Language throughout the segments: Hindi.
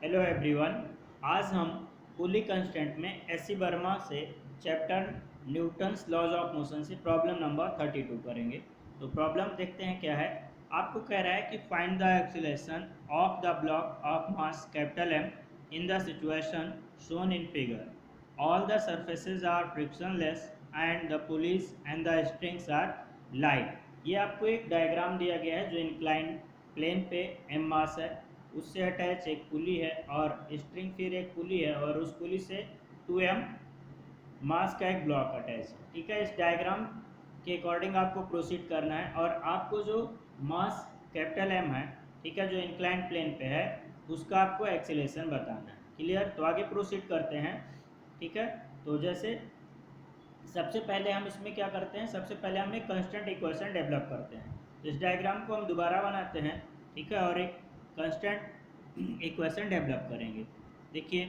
Hello everyone. आज हम पुली कंस्टेंट में एस सी वर्मा से chapter Newton's laws of motion से प्रॉब्लम नंबर 32 करेंगे। तो प्रॉब्लम देखते हैं क्या है। आपको कह रहा है कि find the acceleration of the block of mass capital M in the situation shown in figure. All the surfaces are frictionless and the pulleys and the strings are light. ये आपको एक डायग्राम दिया गया है जो इंक्लाइन प्लेन पे एम मास है, उससे अटैच एक पुली है और स्ट्रिंग फिर एक पुली है और उस पुली से 2m मास का एक ब्लॉक अटैच है। ठीक है, इस डायग्राम के अकॉर्डिंग आपको प्रोसीड करना है और आपको जो मास कैपिटल एम है, ठीक है, जो इंक्लाइन प्लेन पे है, उसका आपको एक्सीलरेशन बताना है। क्लियर? तो आगे प्रोसीड करते हैं। ठीक है, तो जैसे सबसे पहले हम इसमें क्या करते हैं, सबसे पहले हम एक कांस्टेंट इक्वेशन डेवलप करते हैं। तो इस डायग्राम को हम दोबारा बनाते हैं, ठीक है, और एक कांस्टेंट इक्वेशन डेवलप करेंगे। देखिए,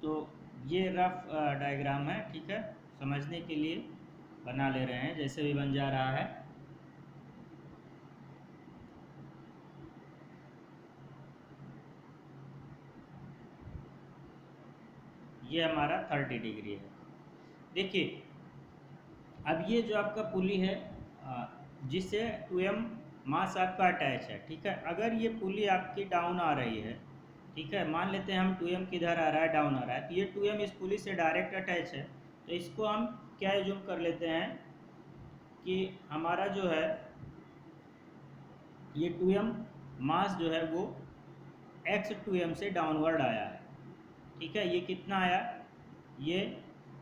तो ये रफ डायग्राम है, ठीक है, समझने के लिए बना ले रहे हैं, जैसे भी बन जा रहा है। ये हमारा 30 डिग्री है। देखिए, अब ये जो आपका पुली है जिससे 2m मास आपका अटैच है, ठीक है, अगर ये पुली आपकी डाउन आ रही है, ठीक है, मान लेते हैं हम 2m किधर आ रहा है, डाउन आ रहा है, तो ये 2m इस पुली से डायरेक्ट अटैच है। तो इसको हम क्या एज्यूम कर लेते हैं कि हमारा जो है ये 2m मास जो है वो x 2m से डाउनवर्ड आया है। ठीक है, ये कितना आया, ये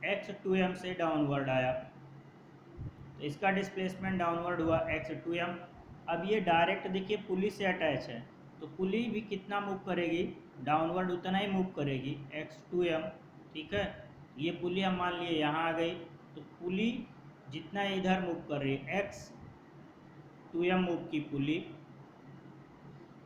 x 2m से डाउनवर्ड आया, तो इसका डिस्प्लेसमेंट डाउनवर्ड हुआ x2m। अब ये डायरेक्ट देखिए पुली से अटैच है, तो पुली भी कितना मूव करेगी, डाउनवर्ड उतना ही मूव करेगी x2m। ठीक है, ये पुली हम मान लिए यहाँ आ गई, तो पुली जितना इधर मूव कर रही है x2m मूव की पुली,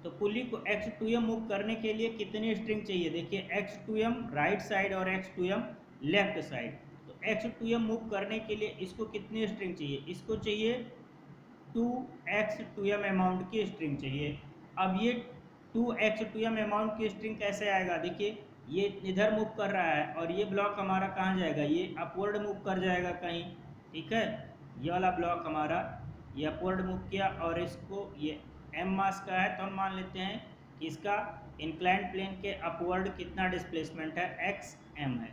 तो पुली को x2m मूव करने के लिए कितनी स्ट्रिंग चाहिए, देखिए x2m राइट साइड और x2m लेफ्ट साइड। तो x2m मूव करने के लिए इसको कितनी स्ट्रिंग चाहिए, इसको चाहिए 2x2m अमाउंट की स्ट्रिंग चाहिए। अब ये 2x2m अमाउंट की स्ट्रिंग कैसे आएगा, देखिए ये इधर मूव कर रहा है और ये ब्लॉक हमारा कहाँ जाएगा, ये अपवर्ड मूव कर जाएगा कहीं। ठीक है, ये वाला ब्लॉक हमारा ये अपवर्ड मूव किया और इसको ये m मास का है, तो हम मान लेते हैं कि इसका इंक्लाइंड प्लेन के अपवर्ड कितना डिस्प्लेसमेंट है, xm है।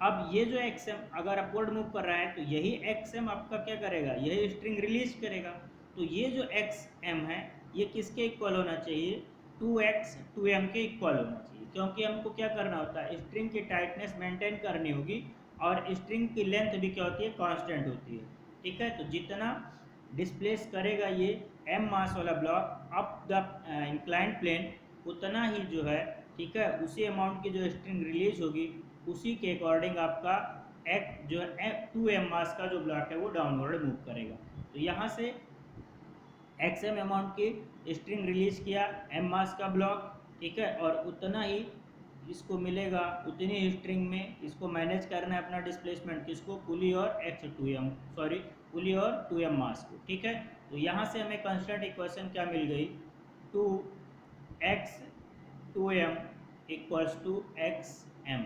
अब ये जो xm अगर अपवर्ड मूव कर रहा है तो यही xm आपका क्या करेगा, यही स्ट्रिंग रिलीज करेगा। तो ये जो xm है ये किसके इक्वल होना चाहिए, 2x 2m के इक्वल होना चाहिए, क्योंकि हमको क्या करना होता है, स्ट्रिंग की टाइटनेस मेंटेन करनी होगी और स्ट्रिंग की लेंथ भी क्या होती है, कांस्टेंट होती है। ठीक है, तो जितना डिस्प्लेस करेगा ये m मास वाला block up the inclined plane, उतना ही जो है, ठीक है, उसी अमाउंट की जो स्ट्रिंग रिलीज होगी उसी के अकॉर्डिंग आपका एक जो है 2m मास का जो ब्लॉक है वो डाउनवर्ड मूव करेगा। तो यहाँ से xm अमाउंट की स्ट्रिंग रिलीज किया m मास का ब्लॉक, ठीक है, और उतना ही इसको मिलेगा, उतनी ही स्ट्रिंग में इसको मैनेज करना है अपना डिस्प्लेसमेंट, किसको, पुली और x2m सॉरी पुली और 2m मास को। ठीक है, तो यहाँ से हमें कांस्टेंट इक्वेशन क्या मिल गई, 2x 2m equals to xm।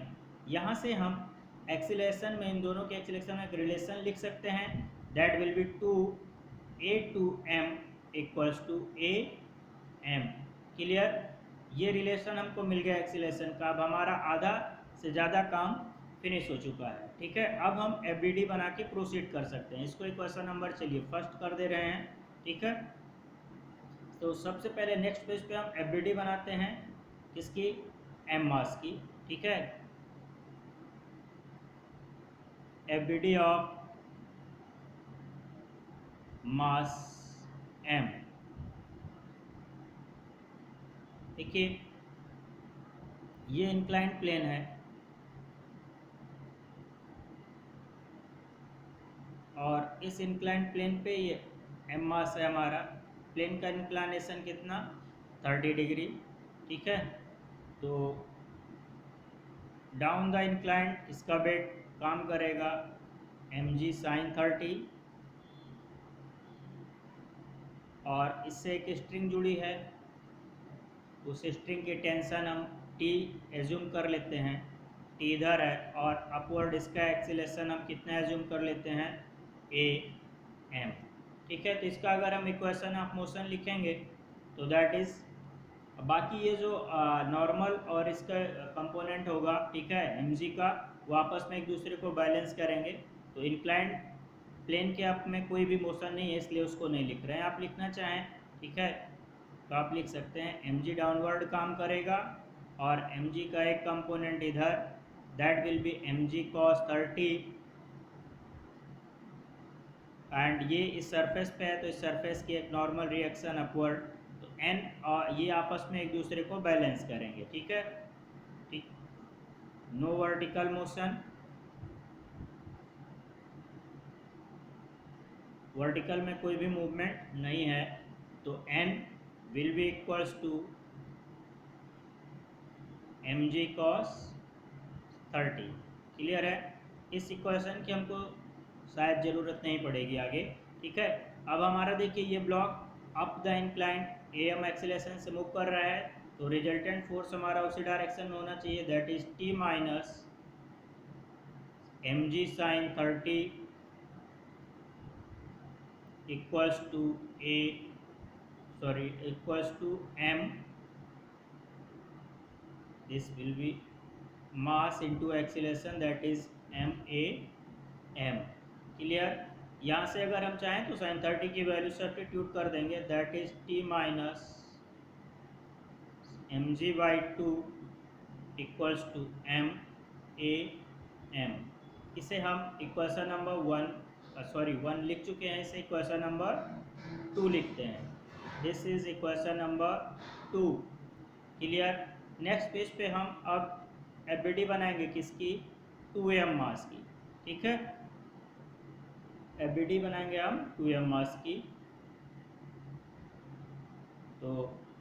यहाँ से हम एक्सीलरेशन में इन दोनों के एक्सीलरेशन में एक रिलेशन लिख सकते हैं, that will be 2a2m equals to am। Clear? ये रिलेशन हमको मिल गया एक्सीलरेशन का। अब हमारा आधा से ज़्यादा काम फिनिश हो चुका है। ठीक है, अब हम एफबीडी बना के प्रोसीड कर सकते हैं। इसको इक्वेशन नंबर चलिए फर्स्ट कर दे रहे हैं। ठीक है, तो सबसे पहले नेक्स्ट पेज पे हम एफबीडी बनाते हैं, किसकी, एम मास की। ठीक है, एफबीडी ऑफ मास एम। देखिए, ये इंक्लाइंड प्लेन है और इस इंक्लाइंड प्लेन पे ये एम मास है हमारा। प्लेन का इंक्लाइनेशन कितना, 30 डिग्री। ठीक है, तो डाउन द इंक्लाइंड इसका वेट काम करेगा mg sin 30, और इससे एक स्ट्रिंग जुड़ी है, उस स्ट्रिंग की टेंशन हम T एज्यूम कर लेते हैं, T इधर है, और अपवर्ड इसका एक्सीलरेशन हम कितना एज्यूम कर लेते हैं, am। ठीक है, तो इसका अगर हम इक्वेशन ऑफ मोशन लिखेंगे तो दैट इज, बाकी ये जो नॉर्मल और इसका कंपोनेंट होगा, ठीक है, mg का, वो आपस में एक दूसरे को बैलेंस करेंगे। तो इंक्लाइंड प्लेन के आप में कोई भी मोशन नहीं है, इसलिए उसको नहीं लिख रहे हैं। आप लिखना चाहें, ठीक है, तो आप लिख सकते हैं mg डाउनवर्ड काम करेगा, और mg का एक कंपोनेंट इधर, that will B mg cos 30, and ये इस सरफेस पे है तो इस सरफेस की एक नॉर्मल रिएक्शन अपवर्ड, तो n और ये आपस में एक दूसरे को बैलेंस करेंगे। ठीक है, ठीक, नो वर्टिकल मोशन, वर्टिकल में कोई भी मूवमेंट नहीं है, तो n will be equals to mg cos 30। Clear है, इस इक्वेशन की हमको शायद ज़रूरत नहीं पड़ेगी आगे। ठीक है, अब हमारा देखिए ये block up the inclined am acceleration से मूव कर रहा है, तो रिजल्टेंट फोर्स हमारा उसी डायरेक्शन में होना चाहिए, that is T minus mg sin 30 equals to equals to m, this will be mass into acceleration, that is m। Clear, यहाँ से अगर हम चाहें तो sin 30 की वैल्यू सब्स्टिट्यूट कर देंगे, that is t minus mg by 2 equals to m। इसे हम इक्वेशन नंबर 1 लिख चुके हैं, इसे इक्वेशन नंबर 2 लिखते हैं। This is equation number 2। Clear, next page पे हम अब एफबीडी बनाएंगे किसकी, 2m मास की। ठीक है, एफबीडी बनाएंगे हम 2m मास की, तो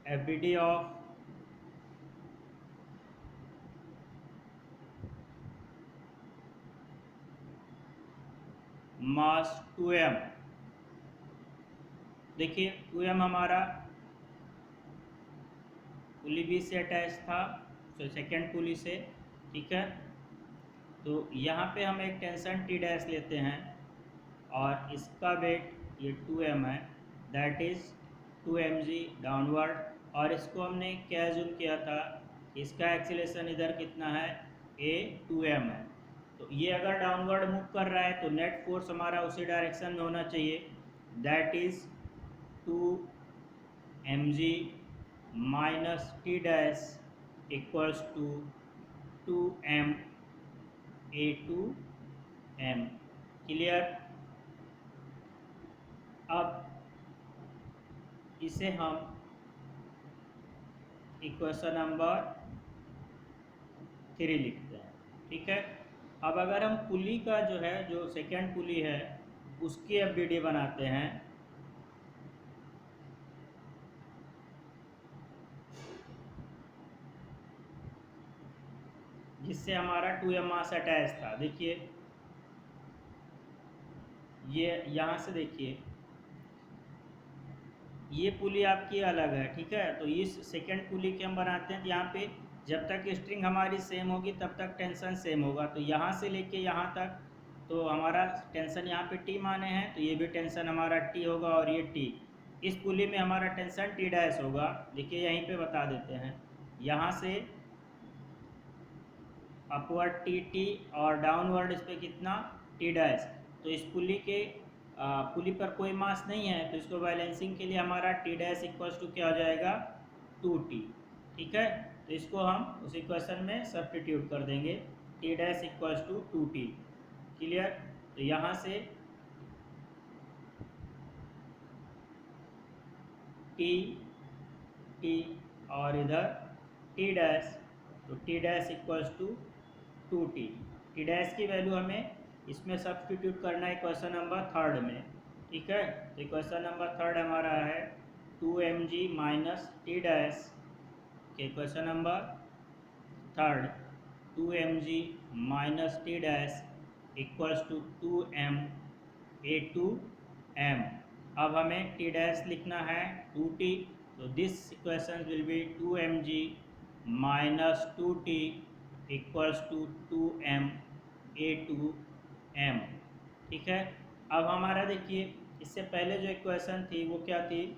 एफबीडी ऑफ मास 2m, देखिए 2m हमारा पुली बी से अटैच था, तो सेकेंड पुली से। ठीक है, तो यहाँ पे हम एक टेंशन टी डैश लेते हैं, और इसका वेट ये 2m है, दैट इज 2mg डाउनवर्ड, और इसको हमने क्या एज्यूम किया था, इसका एक्सीलरेशन इधर कितना है, 2m है, तो ये अगर डाउनवर्ड मूव कर रहा है तो नेट फोर्स हमारा उसी डायरेक्शन में होना चाहिए, that is 2mg minus T dash equals to 2m a2m। Clear, अब इसे हम इक्वेशन नंबर 3 लिखते हैं। ठीक है, अब अगर हम पुली का जो है, जो सेकेंड पुली है, उसकी एफबीडी बनाते हैं, जिससे हमारा 2m मास अटैच था। देखिए ये यहाँ से देखिए ये पुली आपकी अलग है। ठीक है, तो इस सेकेंड पुली के हम बनाते हैं, तो यहाँ पे जब तक स्ट्रिंग हमारी सेम होगी तब तक टेंशन सेम होगा, तो यहाँ से लेके यहाँ तक तो हमारा टेंशन यहाँ पे T माने हैं, तो ये भी टेंशन हमारा T होगा, और ये T, इस पुली में हमारा टेंशन T डैश होगा। देखिए यहीं पे बता देते हैं, यहाँ से अपवर्ड टी और डाउनवर्ड इस पर कितना, T डैश। तो इस पुली पर कोई मास नहीं है, तो इसको बैलेंसिंग के लिए हमारा T डैश इक्वल्स टू क्या हो जाएगा, 2T। ठीक है, तो इसको हम उस इक्वेशन में सब्स्टिट्यूट कर देंगे, T dash equals to 2T। Clear, तो यहाँ से T और इधर T डैश, तो T dash equals to 2T। T dash की वैल्यू हमें इसमें सब्स्टिट्यूट करना है इक्वेशन नंबर 3 में। ठीक है, तो इक्वेशन नंबर 3 हमारा है 2mg माइनस T डैश के equation number third 2mg minus T dash equals to 2m a2m। अब हमें टी डैश लिखना है 2t, तो this equation will be 2mg minus 2t equals to 2m a2m। ठीक है। अब हमारा देखिए इससे पहले जो इक्वेशन थी वो क्या थी,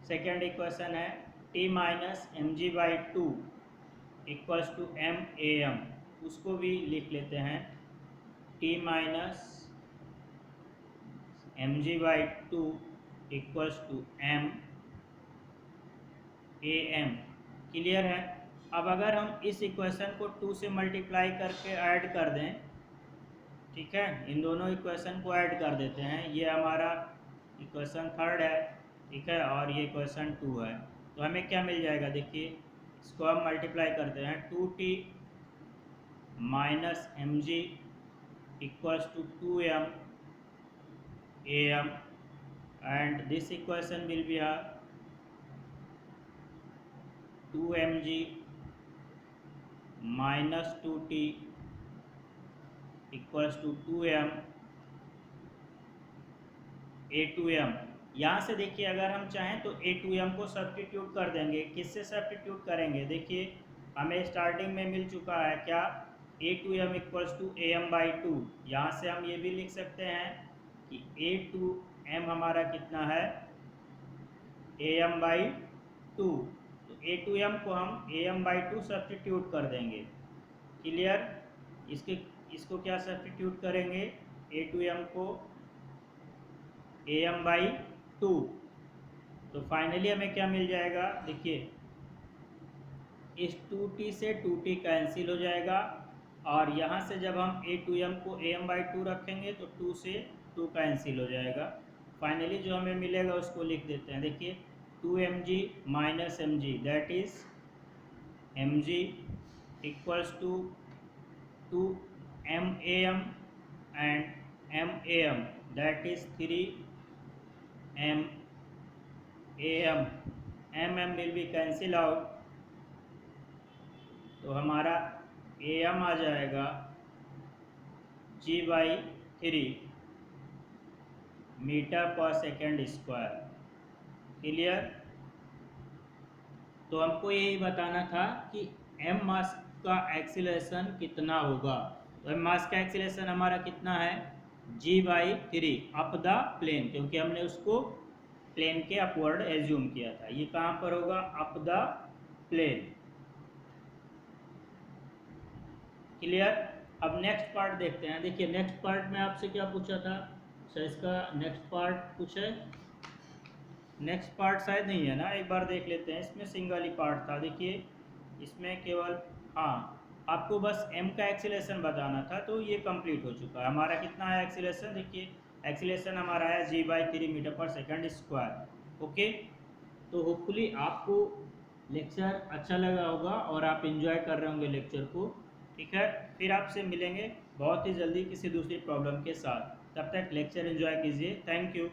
सेकेंड इक्वेशन है t minus M G by two equals to M A M. उसको भी लिख लेते हैं t minus M G by two equals to M A M. Clear है। अब अगर हम इस इक्वेशन को 2 से मल्टीप्लाई करके ऐड कर दें, ठीक है, इन दोनों इक्वेशन को ऐड कर देते हैं, ये हमारा इक्वेशन थर्ड है, ठीक है, और ये इक्वेशन 2 है, तो हमें क्या मिल जाएगा, देखिए इसको हम मल्टीप्लाई करते हैं 2t minus M G equals to 2m am and this equation will be 2mg minus 2t equals to 2m a2m। यहाँ से देखिए अगर हम चाहें तो a2m को सब्स्टिट्यूट कर देंगे। किससे सब्स्टिट्यूट करेंगे, देखिए हमें स्टार्टिंग में मिल चुका है क्या, a2m equals to am by two. यहाँ से हम ये भी लिख सकते हैं कि a2m हमारा कितना है, am बाई टू, तो a2m को हम am बाई टू सब्स्टिट्यूट कर देंगे। क्लियर। इसको क्या सब्स्टिट्यूट करेंगे, a2m को am बाई टू, तो फाइनली हमें क्या मिल जाएगा, देखिए इस 2t से 2t कैंसिल हो जाएगा, और यहाँ से जब हम a2m को am बाई टू रखेंगे तो 2 से 2 कैंसिल हो जाएगा। फाइनली जो हमें मिलेगा उसको लिख देते हैं, देखिए 2mg minus mg that is mg equals to 2 mam and mam that is 3 am will be cancel out, तो हमारा am आ जाएगा g by 3 metre per second square. Clear. तो हमको यही बताना था कि m मास का एक्सीलरेशन कितना होगा, तो m मास का एक्सीलरेशन हमारा कितना है, g by 3 up the plane, क्योंकि हमने उसको प्लेन के अपवर्ड एज्यूम किया था। ये कहाँ पर होगा, अप द प्लेन। क्लियर। अब नेक्स्ट पार्ट देखते हैं। देखिए नेक्स्ट पार्ट में आपसे क्या पूछा था, शायद इसका नेक्स्ट पार्ट कुछ है, नेक्स्ट पार्ट शायद नहीं है ना, एक बार देख लेते हैं। इसमें सिंगल ही पार्ट था, देखिए इसमें केवल आपको बस m का एक्सीलरेशन बताना था, तो ये कंप्लीट हो चुका है। हमारा कितना है एक्सीलरेशन, देखिए एक्सीलरेशन हमारा है g बाई 3 मीटर पर सेकंड स्क्वायर। ओके, तो होपफुली आपको लेक्चर अच्छा लगा होगा और आप एंजॉय कर रहे होंगे लेक्चर को। ठीक है, फिर आपसे मिलेंगे बहुत ही जल्दी किसी दूसरी प्रॉब्लम के साथ। तब तक लेक्चर एंजॉय कीजिए। Thank you.